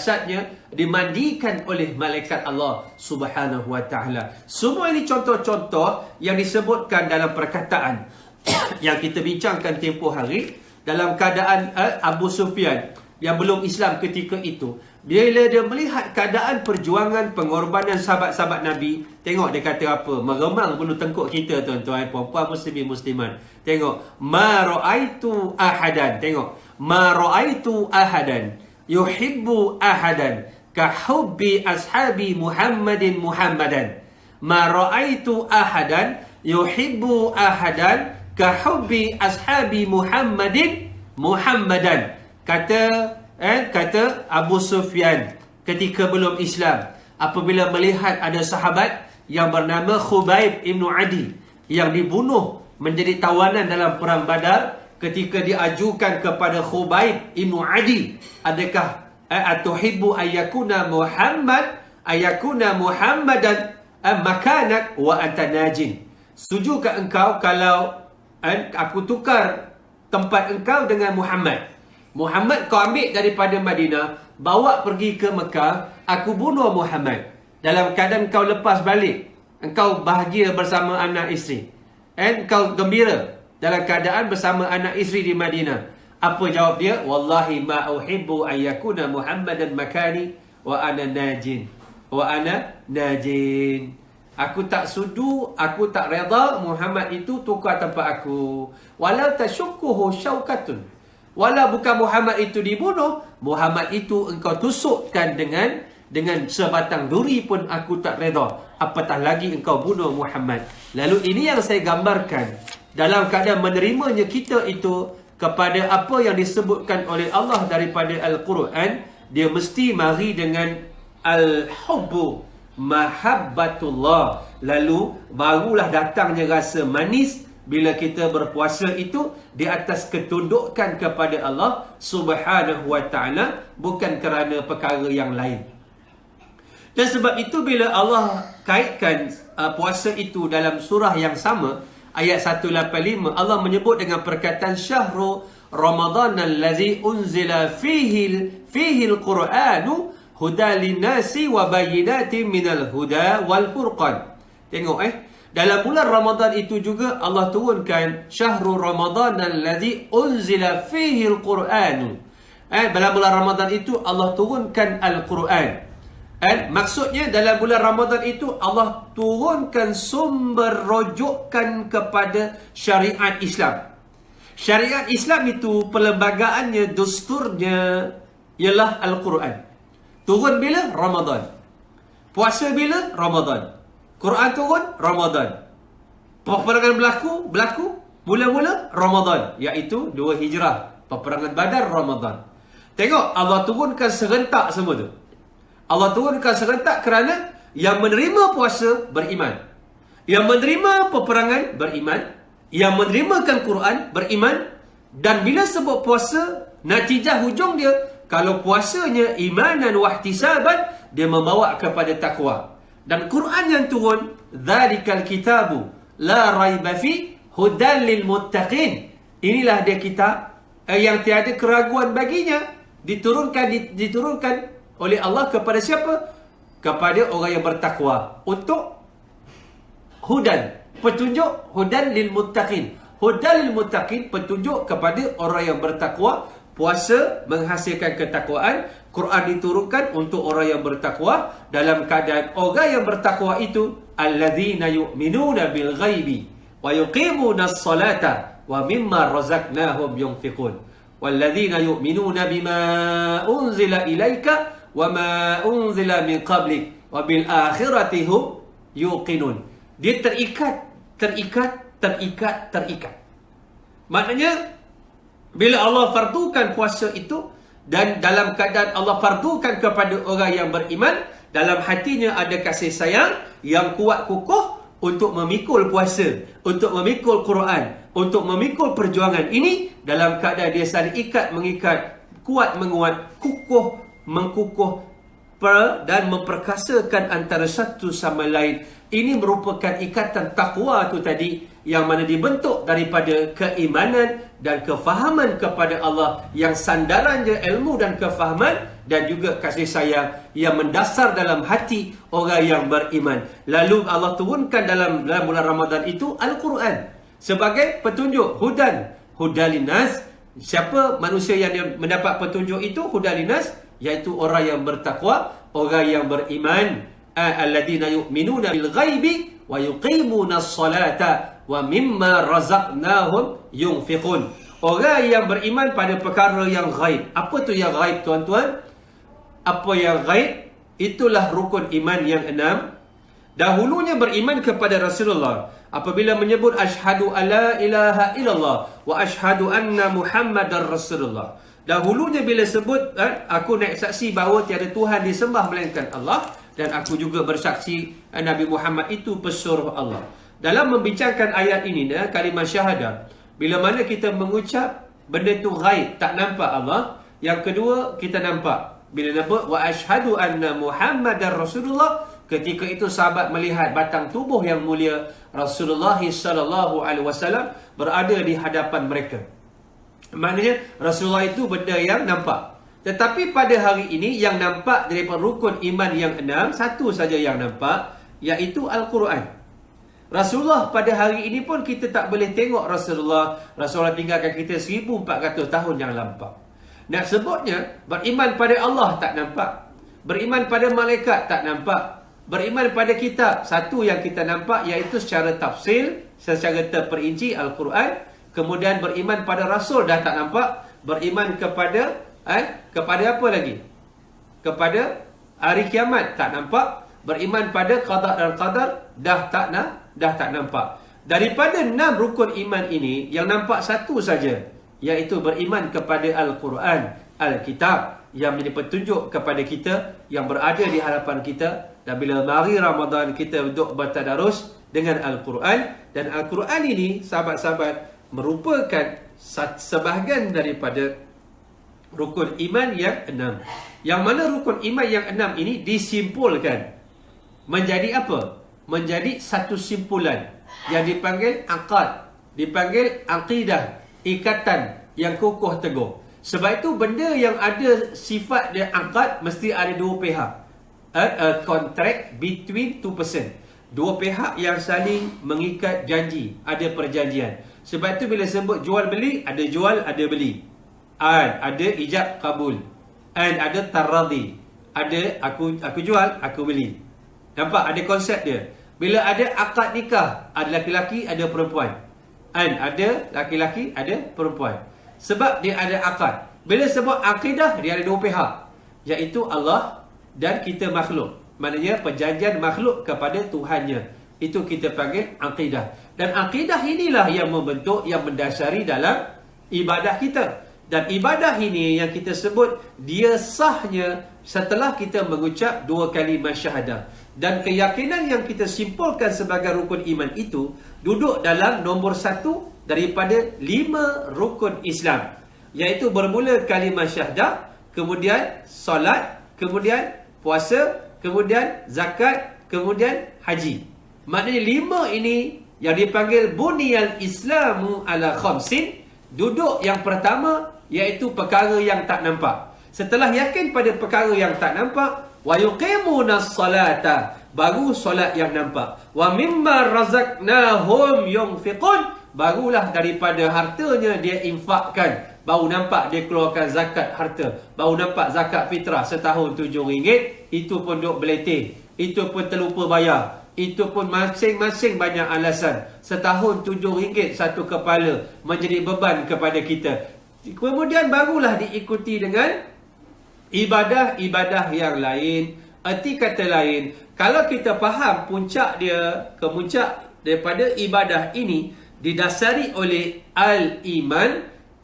jasadnya dimandikan oleh malaikat Allah Subhanahu wa taala. Semua ini contoh-contoh yang disebutkan dalam perkataan yang kita bincangkan tempoh hari dalam keadaan Abu Sufyan yang belum Islam ketika itu. Bila dia melihat keadaan perjuangan pengorbanan sahabat-sahabat Nabi, tengok dia kata apa? Meremang bulu tengkuk kita, tuan-tuan, puan-puan muslimin muslimat. Tengok, ma ra'aitu ahadan. Tengok, ma ra'aitu ahadan yuhibbu ahadan ka hubbi ashabi Muhammadin Muhammadan. Ma ra'aitu ahadan yuhibbu ahadan ka hubbi ashabi Muhammadin Muhammadan. Kata Abu Sufyan ketika belum Islam, apabila melihat ada sahabat yang bernama Khubayb ibn Adi yang dibunuh menjadi tawanan dalam perang Badar, ketika diajukan kepada Khubayb ibn Adi, adakah atuhibbu ayyakuna Muhammadan makanak wa anta najin? Sujukah engkau kalau aku tukar tempat engkau dengan Muhammad? Muhammad kau ambil daripada Madinah, bawa pergi ke Mekah, aku bunuh Muhammad. Dalam keadaan kau lepas balik, engkau bahagia bersama anak isteri, engkau gembira dalam keadaan bersama anak isteri di Madinah. Apa jawab dia? Wallahi ma uhibbu ayyakuna Muhammadan makani wa ana najin. Aku tak sudu, aku tak redha Muhammad itu tukar tempat aku. Walau tasyukkuhu syaukatun. Walau bukan Muhammad itu dibunuh, Muhammad itu engkau tusukkan dengan sebatang duri pun aku tak redha. Apatah lagi engkau bunuh Muhammad. Lalu ini yang saya gambarkan. Dalam keadaan menerimanya kita itu kepada apa yang disebutkan oleh Allah daripada Al-Quran, dia mesti mari dengan al-hubbu, mahabbatullah. Lalu barulah datangnya rasa manis bila kita berpuasa itu di atas ketundukan kepada Allah Subhanahu wa taala, bukan kerana perkara yang lain. Dan sebab itu bila Allah kaitkan puasa itu dalam surah yang sama, ayat 185, Allah menyebut dengan perkataan syahru Ramadan allazi unzila fihi al-Quranu hudan lin-nasi wa bayyinatin minal huda wal furqan. Tengok dalam bulan Ramadan itu juga Allah turunkan syahrul Ramadan allazi unzila fihi al-Quran. Dalam bulan Ramadan itu Allah turunkan Al-Quran. Maksudnya dalam bulan Ramadan itu Allah turunkan sumber rujukan kepada syariat Islam. Syariat Islam itu perlembagaannya, dusturnya ialah Al-Quran. Turun bila? Ramadan. Puasa bila? Ramadan. Quran turun, Ramadan. Peperangan berlaku mula-mula Ramadan, iaitu 2 Hijrah. Peperangan Badar, Ramadan. Tengok, Allah turunkan serentak semua tu. Allah turunkan serentak kerana yang menerima puasa beriman, yang menerima peperangan beriman, yang menerimakan Quran beriman. Dan bila sebut puasa, natijah hujung dia, kalau puasanya imanan wahtisaban, dia membawa kepada takwa. Dan Quran yang turun, dzalikal kitabu la raiba fi hudan lil muttaqin. Inilah dia kitab yang tiada keraguan baginya, diturunkan oleh Allah kepada siapa? Kepada orang yang bertakwa. Untuk hudan, petunjuk, hudan lil muttaqin. Hudan lil muttaqin, petunjuk kepada orang yang bertakwa. Puasa menghasilkan ketakwaan. Quran diturunkan untuk orang yang bertakwa. Dalam keadaan orang yang bertakwa itu, alladzina yu'minuna bil ghaibi wa yuqimuna as-salata wa mimma razaqnahum yunfiqun. Walladzina yu'minuna bima unzila ilaika wa ma unzila min qablik wa bil akhirati hum yuqinun. Dia terikat. Maknanya bila Allah fardukan puasa itu, dan dalam keadaan Allah fardukan kepada orang yang beriman, dalam hatinya ada kasih sayang yang kuat kukuh untuk memikul puasa, untuk memikul Quran, untuk memikul perjuangan ini, dalam keadaan dia saling mengikat, kuat menguat, kukuh mengkukuh dan memperkasakan antara satu sama lain. Ini merupakan ikatan takwa tu tadi, yang mana dibentuk daripada keimanan dan kefahaman kepada Allah, yang sandarannya ilmu dan kefahaman, dan juga kasih sayang yang mendasar dalam hati orang yang beriman. Lalu Allah turunkan dalam bulan Ramadan itu Al-Quran sebagai petunjuk, hudalinas. Siapa manusia yang dia mendapat petunjuk itu? Hudalinas, iaitu orang yang bertakwa, orang yang beriman. Alladina yu'minuna bil ghaibi wa yuqimuna as-salata wa mimma razaqnahum yunfiqun. Orang yang beriman pada perkara yang ghaib. Apa tu yang ghaib, tuan-tuan? Apa yang ghaib? Itulah rukun iman yang 6. Dahulunya beriman kepada Rasulullah. Apabila menyebut asyhadu alla ilaha illallah wa asyhadu anna Muhammadar Rasulullah. Dahulunya bila sebut aku naik saksi bahawa tiada Tuhan disembah melainkan Allah, dan aku juga bersaksi Nabi Muhammad itu pesuruh Allah. Dalam membincangkan ayat ini, kalimah syahadah, bila mana kita mengucap benda tu ghaib, tak nampak Allah. Yang kedua, kita nampak. Bila nampak wa asyhadu anna Muhammadar Rasulullah, ketika itu sahabat melihat batang tubuh yang mulia Rasulullah sallallahu alaihi wasallam berada di hadapan mereka. Maknanya Rasulullah itu benda yang nampak. Tetapi pada hari ini yang nampak daripada rukun iman yang 6, satu saja yang nampak, iaitu Al-Quran. Rasulullah pada hari ini pun kita tak boleh tengok Rasulullah. Rasulullah tinggalkan kita 1400 tahun yang lampau. Nak sebutnya, beriman pada Allah tak nampak. Beriman pada malaikat tak nampak. Beriman pada kitab, satu yang kita nampak, iaitu secara tafsil, secara terperinci Al-Quran. Kemudian beriman pada Rasul dah tak nampak. Beriman kepada apa lagi? Kepada hari kiamat tak nampak. Beriman pada qada dan qadar dah tak nampak. Daripada 6 rukun iman ini, yang nampak satu saja, iaitu beriman kepada Al-Quran, Al-Kitab, yang menjadi petunjuk kepada kita, yang berada di hadapan kita. Dan bila mari Ramadan, kita duduk bertadarus dengan Al-Quran. Dan Al-Quran ini, sahabat-sahabat, merupakan sebahagian daripada rukun iman yang 6. Yang mana rukun iman yang 6 ini disimpulkan menjadi apa? Menjadi satu simpulan yang dipanggil aqad, dipanggil aqidah, ikatan yang kukuh teguh. Sebab itu benda yang ada sifat dia aqad mesti ada dua pihak. A contract between two person. Dua pihak yang saling mengikat janji, ada perjanjian. Sebab itu bila sebut jual beli, ada jual, ada beli. Ada ijab kabul. Ada taradhi. Ada aku jual, aku beli. Nampak ada konsep dia. Bila ada akad nikah, ada laki-laki, ada perempuan. Ada laki-laki, ada perempuan. Sebab dia ada akad. Bila sebut akidah, dia ada dua pihak, iaitu Allah dan kita makhluk. Maknanya perjanjian makhluk kepada Tuhannya. Itu kita panggil akidah. Dan akidah inilah yang membentuk, yang mendasari dalam ibadah kita. Dan ibadah ini yang kita sebut, dia sahnya setelah kita mengucap dua kalimah syahadah. Dan keyakinan yang kita simpulkan sebagai rukun iman itu duduk dalam nombor 1 daripada 5 rukun Islam. Iaitu bermula kalimah syahadah, kemudian solat, kemudian puasa, kemudian zakat, kemudian haji. Maknanya 5 ini yang dipanggil buniyal Islamu ala khamsin. Duduk yang pertama, iaitu perkara yang tak nampak. Setelah yakin pada perkara yang tak nampak, wa yuqimunas salata, baru solat yang nampak. Wa mimma razaqnahum yunfiqun, barulah daripada hartanya dia infakkan. Baru nampak dia keluarkan zakat harta. Baru nampak zakat fitrah setahun RM7. Itu pun duk beletih. Itu pun terlupa bayar. Itu pun masing-masing banyak alasan. Setahun RM7 satu kepala menjadi beban kepada kita. Kemudian barulah diikuti dengan ibadah-ibadah yang lain. Erti kata lain, kalau kita faham puncak dia, kemuncak daripada ibadah ini didasari oleh al-iman,